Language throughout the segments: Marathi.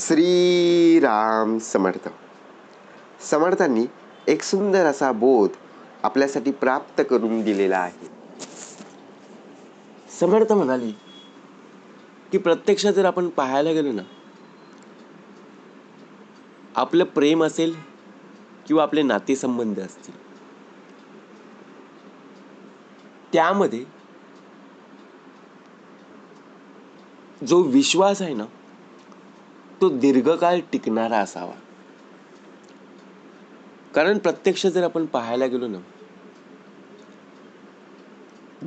श्रीराम समर्थ. समर्थांनी एक सुंदर असा बोध आपल्यासाठी प्राप्त करून दिलेला आहे. समर्थ म्हणाले की प्रत्यक्षात जर आपण पाहायला गेलो ना, आपलं प्रेम असेल किंवा आपले नातेसंबंध असतील, त्यामध्ये जो विश्वास आहे ना, तो दीर्घकाळ टिकणारा असावा. कारण प्रत्यक्ष जर आपण पाहायला गेलो ना,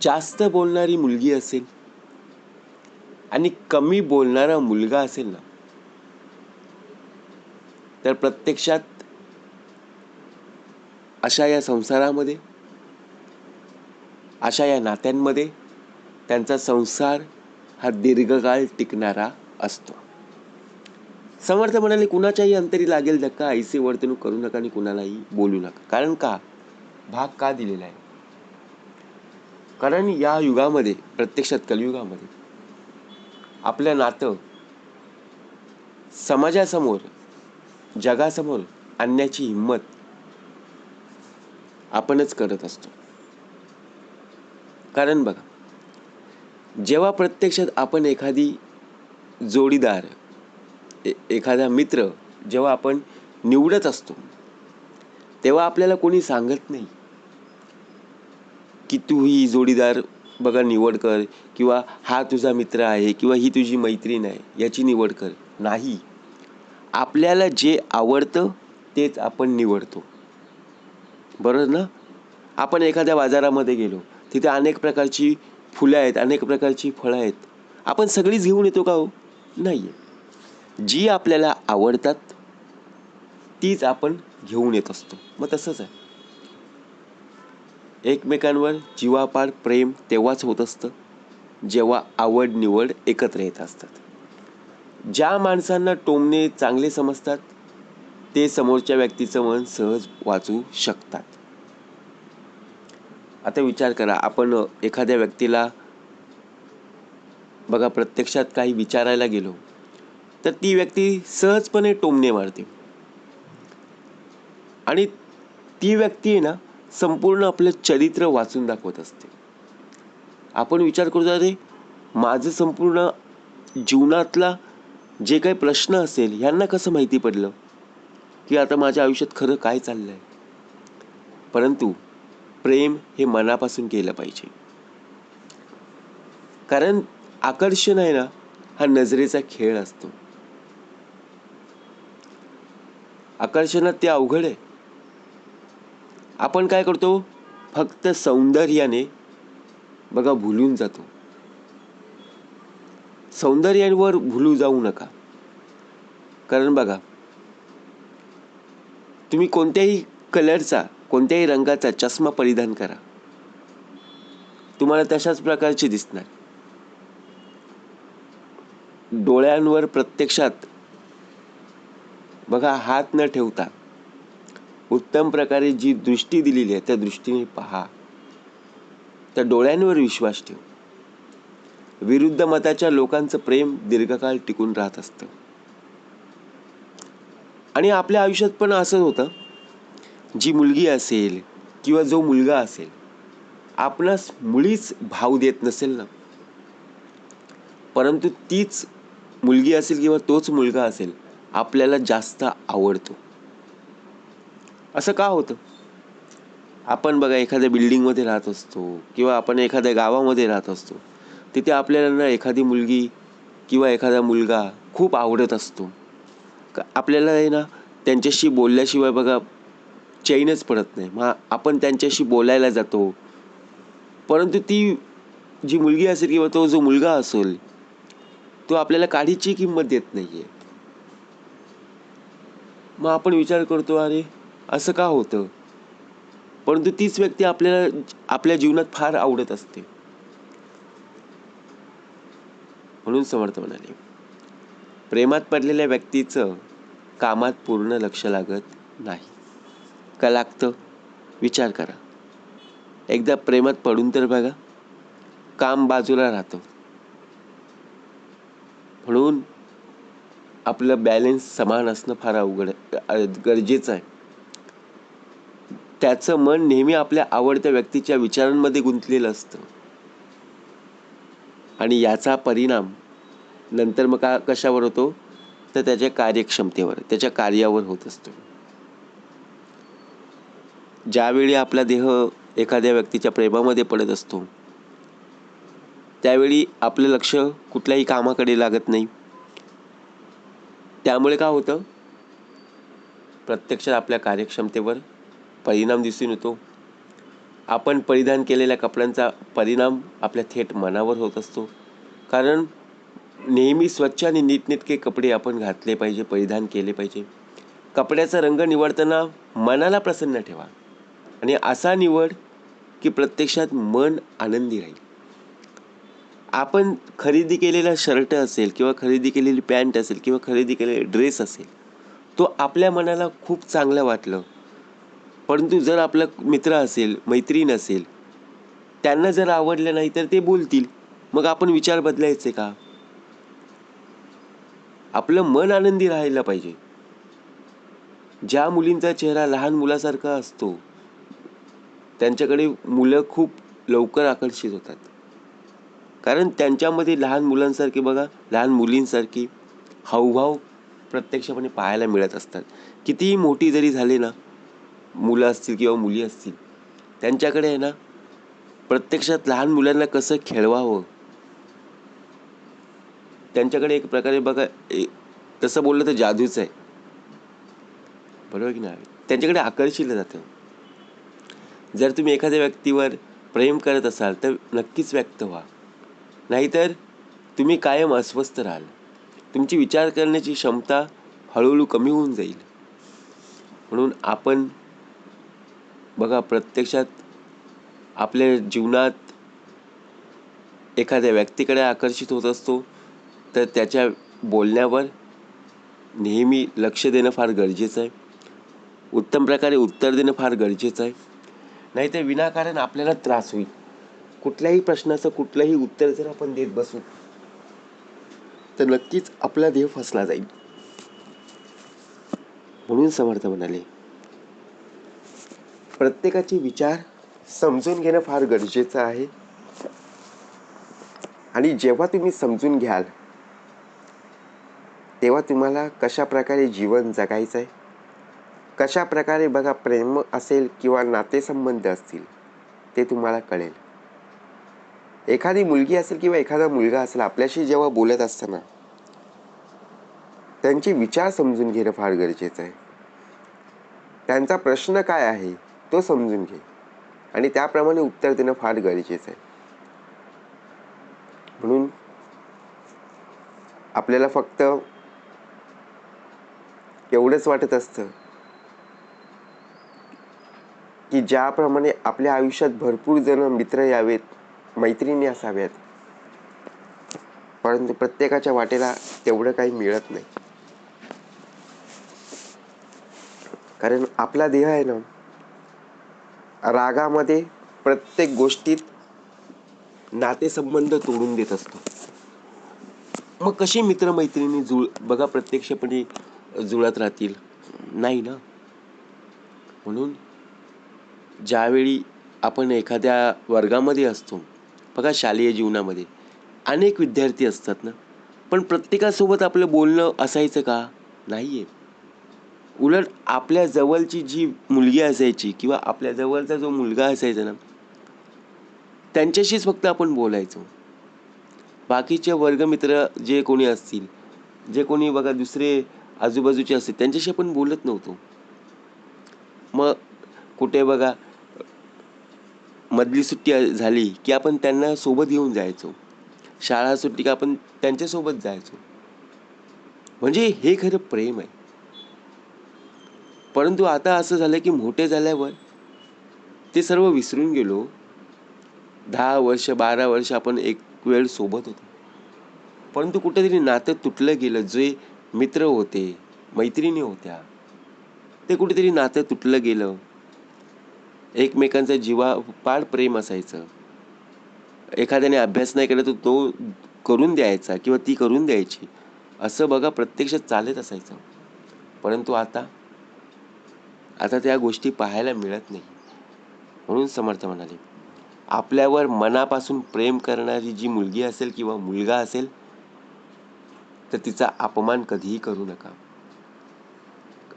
जास्त बोलणारी मुलगी असेल आणि कमी बोलणारा मुलगा असेल ना, तर प्रत्यक्षात अशा या संसारामध्ये, अशा या नात्यांमध्ये त्यांचा संसार हा दीर्घकाळ टिकणारा असतो. समर्थ म्हणाले, कुणाच्याही अंतरी लागेल धक्का, ऐसी वर्तणूक करू नका आणि कुणालाही बोलू नका. कारण का भाग का दिलेला आहे? कारण या युगामध्ये, प्रत्यक्षात कलियुगामध्ये, आपलं नातं समाजासमोर, जगासमोर आणण्याची हिंमत आपणच करत असतो. कारण बघा, जेव्हा प्रत्यक्षात आपण एखादी जोडीदार, एखादा मित्र जेव्हा आपण निवडत असतो, तेव्हा आपल्याला कोणी सांगत नाही की तू ही जोडीदार बघा निवड कर, किंवा हा तुझा मित्र आहे, किंवा ही तुझी मैत्रीण आहे, याची निवड कर. नाही, आपल्याला जे आवडतं तेच आपण निवडतो. बरोबर ना? आपण एखाद्या बाजारामध्ये गेलो, तिथे अनेक प्रकारची फुलं आहेत, अनेक प्रकारची फळं आहेत. आपण सगळीच घेऊन येतो का हो? नाही. जी आपल्याला आवडतात तीच आपण घेऊन येत असतो. मग तसंच आहे, एकमेकांवर जीवापाड प्रेम तेव्हाच होत असतं जेव्हा आवड निवड एकत्र येत असतात. ज्या माणसांना टोमणे चांगले समजतात ते समोरच्या व्यक्तीचं मन सहज वाचू शकतात. आता विचार करा, आपण एखाद्या व्यक्तीला बघा प्रत्यक्षात काही विचारायला गेलो तर ती व्यक्ती सहजपणे टोमणे मारते, आणि ती व्यक्ती आहे ना, संपूर्ण आपलं चरित्र वाचून दाखवत असते. आपण विचार करतो, अरे माझं संपूर्ण जीवनातला जे काही प्रश्न असेल ह्यांना कसं माहिती पडलं की आता माझ्या आयुष्यात खरं काय चाललंय. परंतु प्रेम हे मनापासून केलं पाहिजे. कारण आकर्षण आहे ना, हा नजरेचा खेळ असतो. आकर्षणात ते अवघड आहे. आपण काय करतो, फक्त सौंदर्याने बघा भुलून जातो. सौंदर्यावर भुलू जाऊ नका. कारण बघा, तुम्ही कोणत्याही कलरचा, कोणत्याही रंगाचा चष्मा परिधान करा, तुम्हाला तशाच प्रकारचे दिसणार. डोळ्यांवर प्रत्यक्षात बघा हात न ठेवता उत्तम प्रकारे जी दृष्टी दिलेली आहे त्या दृष्टीने पहा, त्या डोळ्यांवर विश्वास ठेव. विरुद्ध मताच्या लोकांचं प्रेम दीर्घकाळ टिकून राहत असतं. आणि आपल्या आयुष्यात पण असं होतं, जी मुलगी असेल किंवा जो मुलगा असेल आपणास मुळीच भाव देत नसेल ना, परंतु तीच मुलगी असेल किंवा तोच मुलगा असेल आपल्याला जास्त आवडतो. असं का होतं? आपण बघा एखाद्या बिल्डिंगमध्ये राहत असतो किंवा आपण एखाद्या गावामध्ये राहत असतो, तिथे आपल्याला ना एखादी मुलगी किंवा एखादा मुलगा खूप आवडत असतो. आपल्याला आहे ना त्यांच्याशी बोलल्याशिवाय बघा चैनच पडत नाही. मग आपण त्यांच्याशी बोलायला जातो, परंतु ती जी मुलगी असेल किंवा तो जो मुलगा असेल तो आपल्याला काडीची किंमत देत नाहीये. मग आपण विचार करतो, अरे असं का होतं? परंतु तीच व्यक्ती आपल्याला आपल्या जीवनात फार आवडत असते. म्हणून समर्थ म्हणाले, प्रेमात पडलेल्या व्यक्तीचं कामात पूर्ण लक्ष लागत नाही. का लागतं? विचार करा. एकदा प्रेमात पडून तर बघा, काम बाजूला राहतं. म्हणून आपलं बॅलेन्स समान असणं फार अवघड गरजेचं आहे. त्याचं मन नेहमी आपल्या आवडत्या व्यक्तीच्या विचारांमध्ये गुंतलेलं असतं आणि याचा परिणाम नंतर मग कशावर होतो, तर त्याच्या कार्यक्षमतेवर, त्याच्या कार्यावर होत असतो. ज्यावेळी आपला देह एखाद्या व्यक्तीच्या प्रेमामध्ये पडत असतो, त्यावेळी आपलं लक्ष कुठल्याही कामाकडे लागत नाही. त्यामुळे काय होतं, प्रत्यक्षात आपल्या कार्यक्षमतेवर परिणाम दिसून येतो. आपण परिधान केलेल्या कपड्यांचा परिणाम आपल्या थेट मनावर होत असतो. कारण नेहमी स्वच्छ आणि नीटनेटके कपडे आपण घातले पाहिजे, परिधान केले पाहिजे. कपड्याचा रंग निवडताना मनाला प्रसन्न ठेवा आणि असा निवड की प्रत्यक्षात मन आनंदी राहील. आपण खरेदी केलेला शर्ट असेल किंवा खरेदी केलेली पॅन्ट असेल किंवा खरेदी केलेला ड्रेस असेल, तो आपल्या मनाला खूप चांगलं वाटलं, परंतु जर आपला मित्र असेल, मैत्रीण असेल, त्यांना जर आवडलं नाही तर ते बोलतील. मग आपण विचार बदलायचे का? आपलं मन आनंदी राहायला पाहिजे. ज्या मुलींचा चेहरा लहान मुलासारखा असतो, त्यांच्याकडे मुलं खूप लवकर आकर्षित होतात. कारण त्यांच्यामध्ये लहान मुलांसारखे बघा, लहान मुलींसारखी हावभाव प्रत्यक्षपणे पाहायला मिळत असतात. कितीही मोठी जरी झाली ना, मुलं असतील किंवा मुली असतील, त्यांच्याकडे आहे ना, प्रत्यक्षात लहान मुलांना कसं खेळवावं, त्यांच्याकडे एक प्रकारे बघा, तसं बोललं तर जादूच आहे, बरोबर की नाही? त्यांच्याकडे आकर्षिलं जातं. जर तुम्ही एखाद्या व्यक्तीवर प्रेम करत असाल तर नक्कीच व्यक्त व्हा, नाहीतर तुम्ही कायम अस्वस्थ राहाल. तुमची विचार करण्याची क्षमता हळूहळू कमी होऊन जाईल. म्हणून आपण बघा, प्रत्यक्षात आपल्या जीवनात एखाद्या व्यक्तीकडे आकर्षित होत असतो तर त्याच्या बोलण्यावर नेहमी लक्ष देणं फार गरजेचं आहे. उत्तम प्रकारे उत्तर देणं फार गरजेचं आहे, नाहीतर विनाकारण आपल्याला त्रास होईल. कुठल्याही प्रश्नाचं कुठलंही उत्तर जर आपण देत बसू तर नक्कीच आपला देह फसला जाईल. म्हणून समर्थ म्हणाले, प्रत्येकाचे विचार समजून घेणं फार गरजेचं आहे. आणि जेव्हा तुम्ही समजून घ्याल तेव्हा तुम्हाला कशा प्रकारे जीवन जगायचं आहे, कशा प्रकारे बघा प्रेम असेल किंवा नातेसंबंध असतील ते तुम्हाला कळेल. एखादी मुलगी असेल किंवा एखादा मुलगा असेल, आपल्याशी जेव्हा बोलत असताना त्यांचे विचार समजून घेणं फार गरजेचं आहे. त्यांचा प्रश्न काय आहे तो समजून घे आणि त्याप्रमाणे उत्तर देणं फार गरजेचं आहे. म्हणून आपल्याला फक्त एवढंच वाटत असतं की ज्याप्रमाणे आपल्या आयुष्यात भरपूर जण मित्र यावेत, मैत्रिणी असाव्यात, परंतु प्रत्येकाच्या वाटेला तेवढं काही मिळत नाही. कारण आपला देह आहे ना, रागामध्ये प्रत्येक गोष्टीत नातेसंबंध तोडून देत असतो. मग कशी मित्रमैत्रिणी बघा प्रत्यक्षपणे जुळत राहतील? नाही ना. म्हणून ज्यावेळी आपण एखाद्या वर्गामध्ये असतो, बघा शालेय जीवनामध्ये अनेक विद्यार्थी असतात ना, पण प्रत्येकासोबत आपलं बोलणं असायचं का? नाहीये. उलट आपल्या जवळची जी मुलगी असायची किंवा आपल्या जवळचा जो मुलगा असायचा ना, त्यांच्याशीच फक्त आपण बोलायचो. बाकीचे वर्गमित्र जे कोणी असतील, जे कोणी बघा दुसरे आजूबाजूचे असतील, त्यांच्याशी आपण बोलत नव्हतो. मग कुठे बघा मधली सुट्टी झाली की आपण त्यांना सोबत घेऊन जायचो. शाळा सुट्टी का आपण त्यांच्यासोबत जायचो. म्हणजे हे खरं प्रेम आहे. परंतु आता असं झालं की मोठे झाल्यावर ते सर्व विसरून गेलो. 10 वर्ष 12 वर्ष आपण एक वेळ सोबत होतो, परंतु कुठेतरी नातं तुटलं गेलं. जे मित्र होते, मैत्रिणी होत्या, ते कुठेतरी नातं तुटलं गेलं. एकमेकांचा जीवापाड प्रेम असायचं. एखाद्याने अभ्यास नाही केला तर तो करून द्यायचा किंवा ती करून द्यायची. असं बघा प्रत्यक्षात चालत असायचं. परंतु आता त्या गोष्टी पाहायला मिळत नाही. म्हणून समर्थ म्हणाले, आपल्यावर मनापासून प्रेम करणारी जी मुलगी असेल किंवा मुलगा असेल तर तिचा अपमान कधीही करू नका.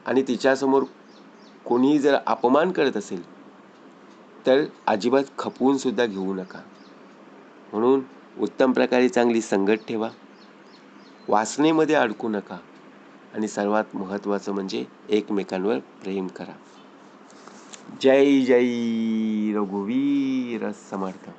आणि तिच्यासमोर कोणीही जर अपमान करत असेल तर अजिबात खपवून सुद्धा घेऊ नका. म्हणून उत्तम प्रकारे चांगली संगत ठेवा, वासनेमध्ये अडकू नका आणि सर्वात महत्त्वाचं म्हणजे एकमेकांवर प्रेम करा. जय जय रघुवीर समर्थ.